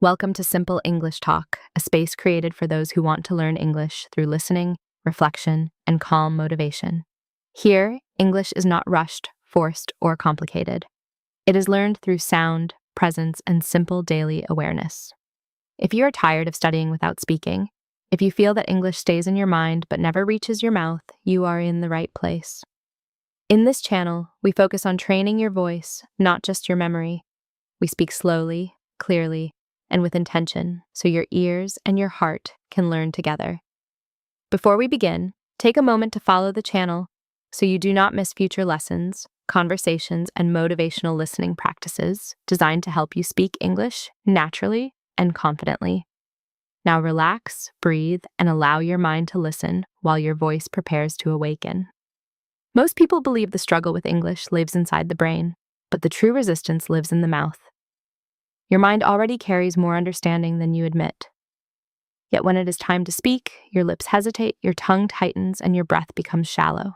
Welcome to Simple English Talk, a space created for those who want to learn English through listening, reflection, and calm motivation. Here, English is not rushed, forced, or complicated. It is learned through sound, presence, and simple daily awareness. If you are tired of studying without speaking, if you feel that English stays in your mind but never reaches your mouth, you are in the right place. In this channel, we focus on training your voice, not just your memory. We speak slowly, clearly, and with intention, so your ears and your heart can learn together. Before we begin, take a moment to follow the channel so you do not miss future lessons, conversations, and motivational listening practices designed to help you speak English naturally and confidently. Now relax, breathe, and allow your mind to listen while your voice prepares to awaken. Most people believe the struggle with English lives inside the brain, but the true resistance lives in the mouth. Your mind already carries more understanding than you admit. Yet when it is time to speak, your lips hesitate, your tongue tightens, and your breath becomes shallow.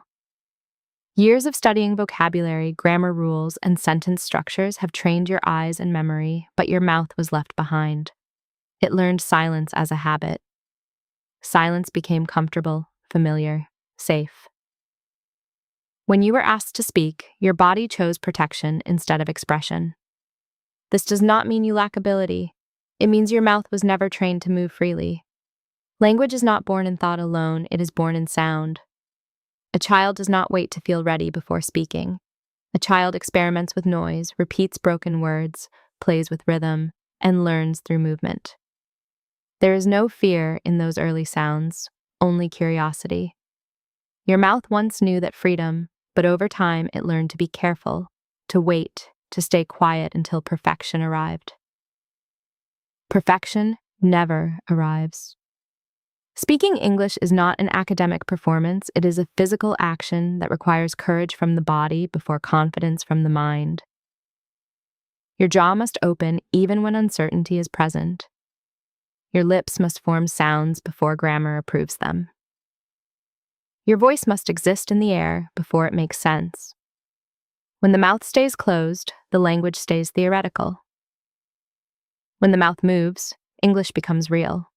Years of studying vocabulary, grammar rules, and sentence structures have trained your eyes and memory, but your mouth was left behind. It learned silence as a habit. Silence became comfortable, familiar, safe. When you were asked to speak, your body chose protection instead of expression. This does not mean you lack ability. It means your mouth was never trained to move freely. Language is not born in thought alone, it is born in sound. A child does not wait to feel ready before speaking. A child experiments with noise, repeats broken words, plays with rhythm, and learns through movement. There is no fear in those early sounds, only curiosity. Your mouth once knew that freedom, but over time it learned to be careful, to wait, to stay quiet until perfection arrived. Perfection never arrives. Speaking English is not an academic performance, it is a physical action that requires courage from the body before confidence from the mind. Your jaw must open even when uncertainty is present. Your lips must form sounds before grammar approves them. Your voice must exist in the air before it makes sense. When the mouth stays closed, the language stays theoretical. When the mouth moves, English becomes real.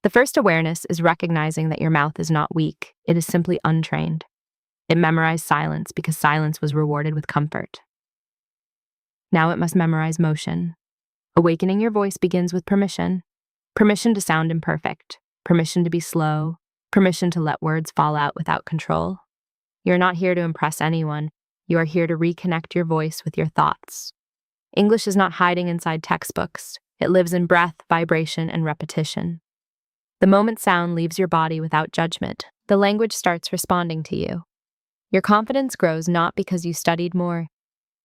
The first awareness is recognizing that your mouth is not weak, it is simply untrained. It memorized silence because silence was rewarded with comfort. Now it must memorize motion. Awakening your voice begins with permission. Permission to sound imperfect, permission to be slow, permission to let words fall out without control. You're not here to impress anyone. You are here to reconnect your voice with your thoughts. English is not hiding inside textbooks. It lives in breath, vibration, and repetition. The moment sound leaves your body without judgment, the language starts responding to you. Your confidence grows not because you studied more,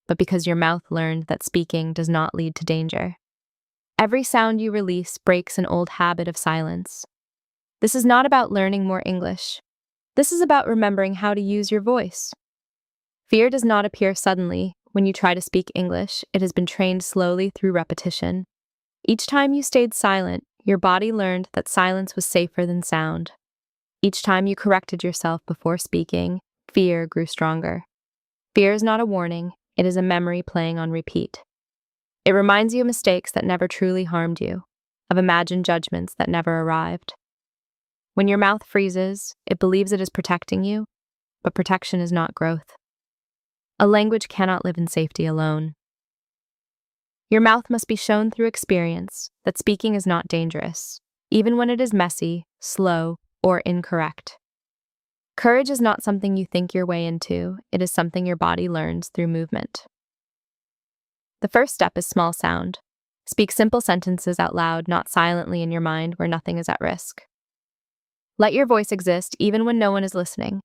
but because your mouth learned that speaking does not lead to danger. Every sound you release breaks an old habit of silence. This is not about learning more English. This is about remembering how to use your voice. Fear does not appear suddenly when you try to speak English. It has been trained slowly through repetition. Each time you stayed silent, your body learned that silence was safer than sound. Each time you corrected yourself before speaking, fear grew stronger. Fear is not a warning, it is a memory playing on repeat. It reminds you of mistakes that never truly harmed you, of imagined judgments that never arrived. When your mouth freezes, it believes it is protecting you, but protection is not growth. A language cannot live in safety alone. Your mouth must be shown through experience that speaking is not dangerous, even when it is messy, slow, or incorrect. Courage is not something you think your way into, it is something your body learns through movement. The first step is small sound. Speak simple sentences out loud, not silently in your mind where nothing is at risk. Let your voice exist even when no one is listening.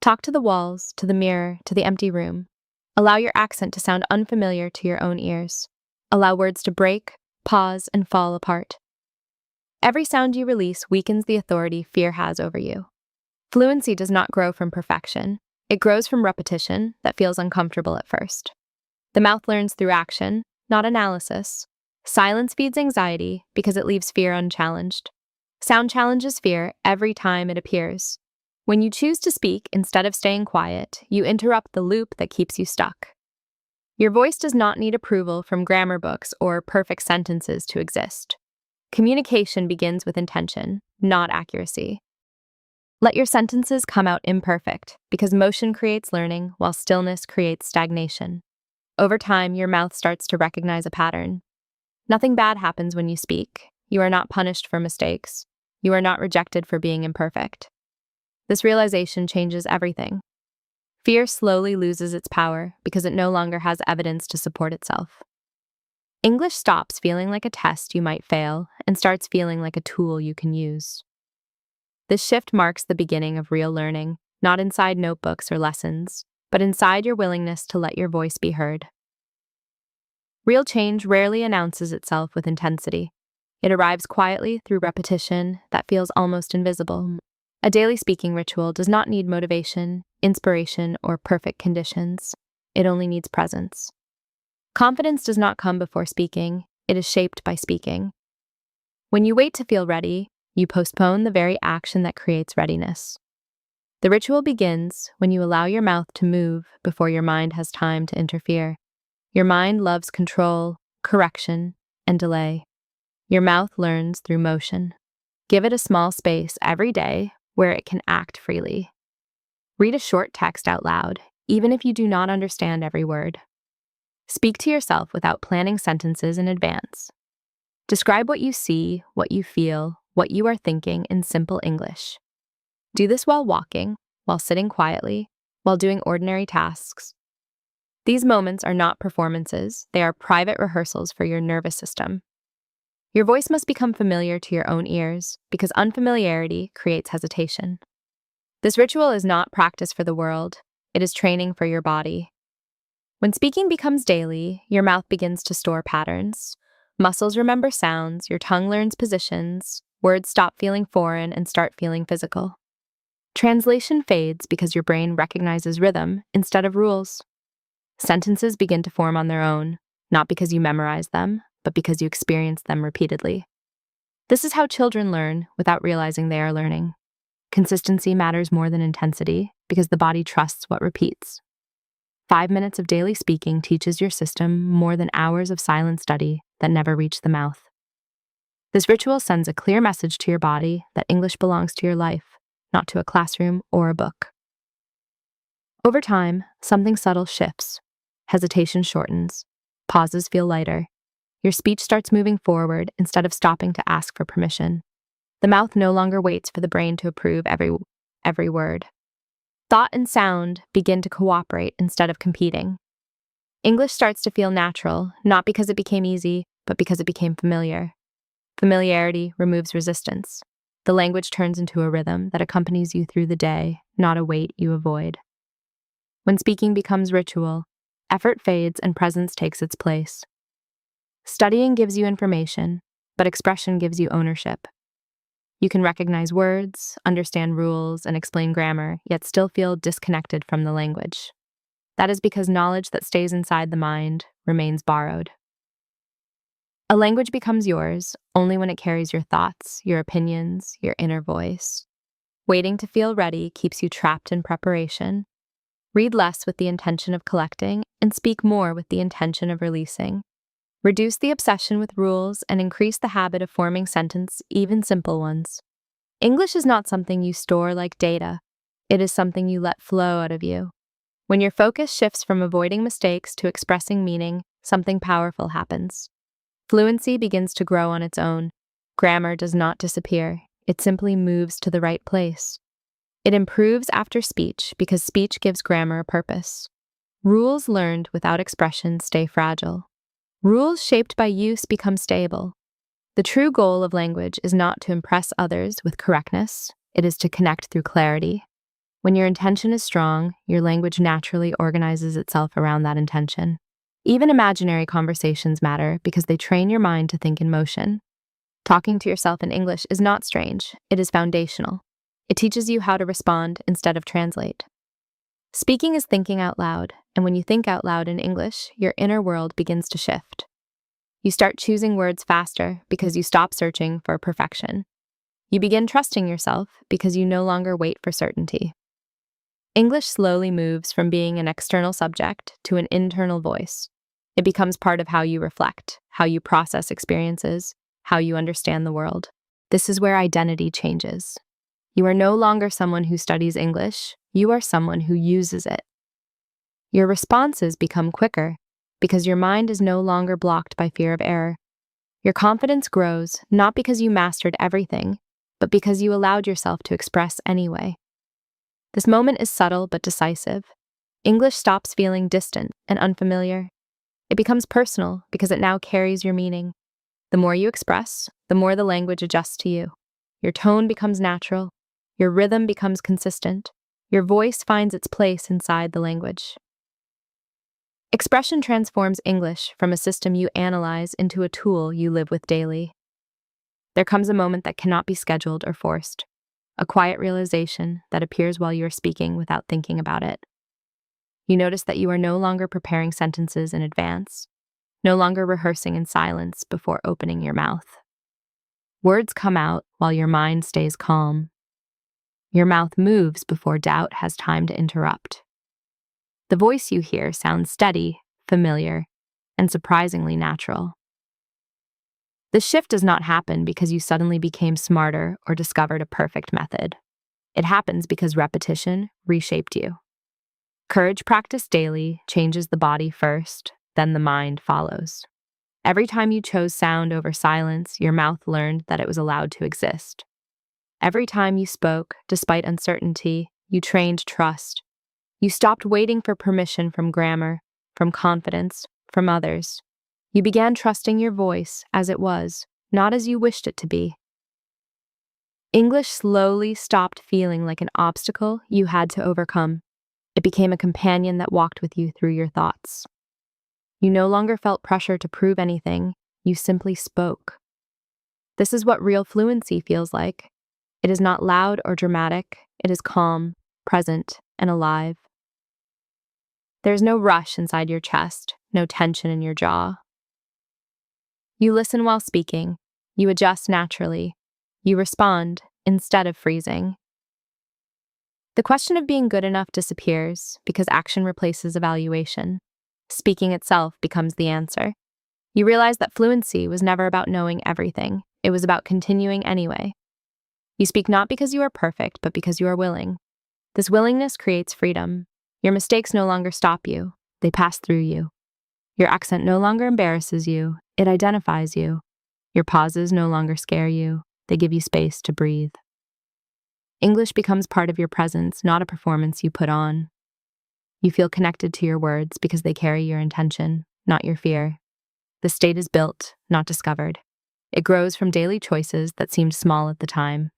Talk to the walls, to the mirror, to the empty room. Allow your accent to sound unfamiliar to your own ears. Allow words to break, pause, and fall apart. Every sound you release weakens the authority fear has over you. Fluency does not grow from perfection. It grows from repetition that feels uncomfortable at first. The mouth learns through action, not analysis. Silence feeds anxiety because it leaves fear unchallenged. Sound challenges fear every time it appears. When you choose to speak instead of staying quiet, you interrupt the loop that keeps you stuck. Your voice does not need approval from grammar books or perfect sentences to exist. Communication begins with intention, not accuracy. Let your sentences come out imperfect, because motion creates learning while stillness creates stagnation. Over time, your mouth starts to recognize a pattern. Nothing bad happens when you speak. You are not punished for mistakes. You are not rejected for being imperfect. This realization changes everything. Fear slowly loses its power because it no longer has evidence to support itself. English stops feeling like a test you might fail and starts feeling like a tool you can use. This shift marks the beginning of real learning, not inside notebooks or lessons, but inside your willingness to let your voice be heard. Real change rarely announces itself with intensity. It arrives quietly through repetition that feels almost invisible. A daily speaking ritual does not need motivation, inspiration, or perfect conditions. It only needs presence. Confidence does not come before speaking. It is shaped by speaking. When you wait to feel ready, you postpone the very action that creates readiness. The ritual begins when you allow your mouth to move before your mind has time to interfere. Your mind loves control, correction, and delay. Your mouth learns through motion. Give it a small space every day where it can act freely. Read a short text out loud, even if you do not understand every word. Speak to yourself without planning sentences in advance. Describe what you see, what you feel, what you are thinking in simple English. Do this while walking, while sitting quietly, while doing ordinary tasks. These moments are not performances, they are private rehearsals for your nervous system. Your voice must become familiar to your own ears, because unfamiliarity creates hesitation. This ritual is not practice for the world, it is training for your body. When speaking becomes daily, your mouth begins to store patterns. Muscles remember sounds, your tongue learns positions, words stop feeling foreign and start feeling physical. Translation fades because your brain recognizes rhythm instead of rules. Sentences begin to form on their own, not because you memorize them, but because you experience them repeatedly. This is how children learn without realizing they are learning. Consistency matters more than intensity because the body trusts what repeats. 5 minutes of daily speaking teaches your system more than hours of silent study that never reach the mouth. This ritual sends a clear message to your body that English belongs to your life, not to a classroom or a book. Over time, something subtle shifts. Hesitation shortens. Pauses feel lighter. Your speech starts moving forward instead of stopping to ask for permission. The mouth no longer waits for the brain to approve every word. Thought and sound begin to cooperate instead of competing. English starts to feel natural, not because it became easy, but because it became familiar. Familiarity removes resistance. The language turns into a rhythm that accompanies you through the day, not a weight you avoid. When speaking becomes ritual, effort fades and presence takes its place. Studying gives you information, but expression gives you ownership. You can recognize words, understand rules, and explain grammar, yet still feel disconnected from the language. That is because knowledge that stays inside the mind remains borrowed. A language becomes yours only when it carries your thoughts, your opinions, your inner voice. Waiting to feel ready keeps you trapped in preparation. Read less with the intention of collecting and speak more with the intention of releasing. Reduce the obsession with rules and increase the habit of forming sentences, even simple ones. English is not something you store like data. It is something you let flow out of you. When your focus shifts from avoiding mistakes to expressing meaning, something powerful happens. Fluency begins to grow on its own. Grammar does not disappear. It simply moves to the right place. It improves after speech because speech gives grammar a purpose. Rules learned without expression stay fragile. Rules shaped by use become stable. The true goal of language is not to impress others with correctness, it is to connect through clarity. When your intention is strong, your language naturally organizes itself around that intention. Even imaginary conversations matter because they train your mind to think in motion. Talking to yourself in English is not strange, it is foundational. It teaches you how to respond instead of translate. Speaking is thinking out loud, and when you think out loud in English, your inner world begins to shift. You start choosing words faster because you stop searching for perfection. You begin trusting yourself because you no longer wait for certainty. English slowly moves from being an external subject to an internal voice. It becomes part of how you reflect, how you process experiences, how you understand the world. This is where identity changes. You are no longer someone who studies English, you are someone who uses it. Your responses become quicker because your mind is no longer blocked by fear of error. Your confidence grows not because you mastered everything, but because you allowed yourself to express anyway. This moment is subtle but decisive. English stops feeling distant and unfamiliar. It becomes personal because it now carries your meaning. The more you express, the more the language adjusts to you. Your tone becomes natural. Your rhythm becomes consistent. Your voice finds its place inside the language. Expression transforms English from a system you analyze into a tool you live with daily. There comes a moment that cannot be scheduled or forced, a quiet realization that appears while you are speaking without thinking about it. You notice that you are no longer preparing sentences in advance, no longer rehearsing in silence before opening your mouth. Words come out while your mind stays calm. Your mouth moves before doubt has time to interrupt. The voice you hear sounds steady, familiar, and surprisingly natural. The shift does not happen because you suddenly became smarter or discovered a perfect method. It happens because repetition reshaped you. Courage practiced daily changes the body first, then the mind follows. Every time you chose sound over silence, your mouth learned that it was allowed to exist. Every time you spoke, despite uncertainty, you trained trust. You stopped waiting for permission from grammar, from confidence, from others. You began trusting your voice as it was, not as you wished it to be. English slowly stopped feeling like an obstacle you had to overcome. It became a companion that walked with you through your thoughts. You no longer felt pressure to prove anything, you simply spoke. This is what real fluency feels like. It is not loud or dramatic, it is calm, present, and alive. There's no rush inside your chest, no tension in your jaw. You listen while speaking, you adjust naturally, you respond instead of freezing. The question of being good enough disappears because action replaces evaluation. Speaking itself becomes the answer. You realize that fluency was never about knowing everything, it was about continuing anyway. You speak not because you are perfect, but because you are willing. This willingness creates freedom. Your mistakes no longer stop you, they pass through you. Your accent no longer embarrasses you, it identifies you. Your pauses no longer scare you, they give you space to breathe. English becomes part of your presence, not a performance you put on. You feel connected to your words because they carry your intention, not your fear. The state is built, not discovered. It grows from daily choices that seemed small at the time.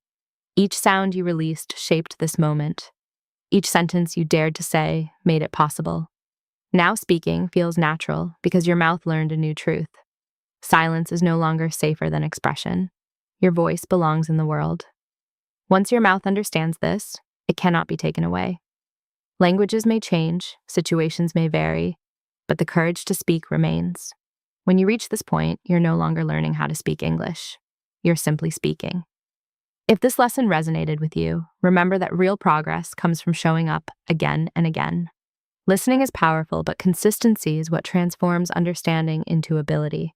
Each sound you released shaped this moment. Each sentence you dared to say made it possible. Now speaking feels natural because your mouth learned a new truth. Silence is no longer safer than expression. Your voice belongs in the world. Once your mouth understands this, it cannot be taken away. Languages may change, situations may vary, but the courage to speak remains. When you reach this point, you're no longer learning how to speak English. You're simply speaking. If this lesson resonated with you, remember that real progress comes from showing up again and again. Listening is powerful, but consistency is what transforms understanding into ability.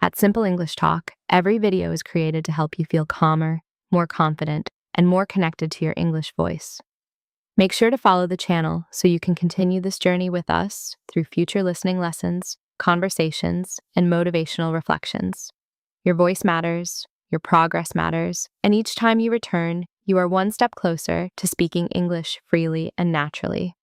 At Simple English Talk, every video is created to help you feel calmer, more confident, and more connected to your English voice. Make sure to follow the channel so you can continue this journey with us through future listening lessons, conversations, and motivational reflections. Your voice matters, your progress matters, and each time you return, you are one step closer to speaking English freely and naturally.